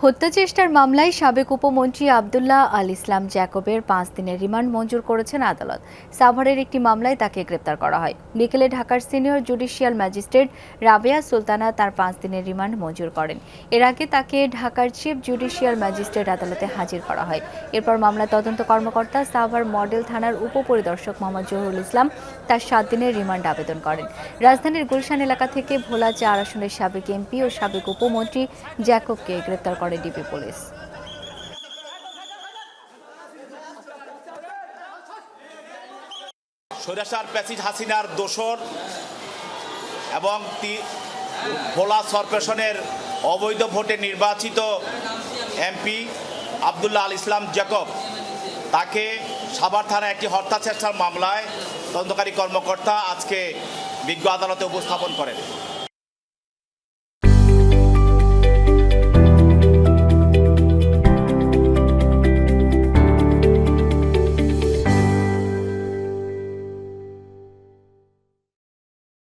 হত্যা চেষ্টার মামলায় সাবেক উপমন্ত্রী আব্দুল্লাহ আল ইসলাম জ্যাকবের 5 দিনের রিমান্ড মঞ্জুর করেছেন আদালত। সাভারের একটি মামলায় তাকে গ্রেপ্তার করা হয়। বিকেলে ঢাকার senior judicial magistrate Rabeya Sultana তার 5 দিনের রিমান্ড মঞ্জুর করেন। এর আগে তাকে ঢাকার চিফ জুডিশিয়াল ম্যাজিস্ট্রেট আদালতে হাজির করা হয়। এরপর মামলার তদন্ত কর্মকর্তা সাভার মডেল থানার উপপরিদর্শক মোহাম্মদ জহুরুল ইসলাম তার 7 দিনের রিমান্ড আবেদন করেন। রাজধানীর গুলশান এলাকা থেকে ভোলা 4 আসনের সাবেক এমপি ও সাবেক উপমন্ত্রী জ্যাকবকে গ্রেপ্তার করে ডিবি পুলিশ। স্বৈরাচার প্যাসিড হাসিনার দোসর এবং ভোলা কর্পোরেশনের অবৈধ ভোটে নির্বাচিত এমপি আব্দুল্লাহ আল ইসলাম জ্যাকব তাকে সাভার থানায় একটি হত্যা চেষ্টার মামলায় তদন্তকারী কর্মকর্তা আজকে বিজ্ঞ আদালতে উপস্থাপন করেন।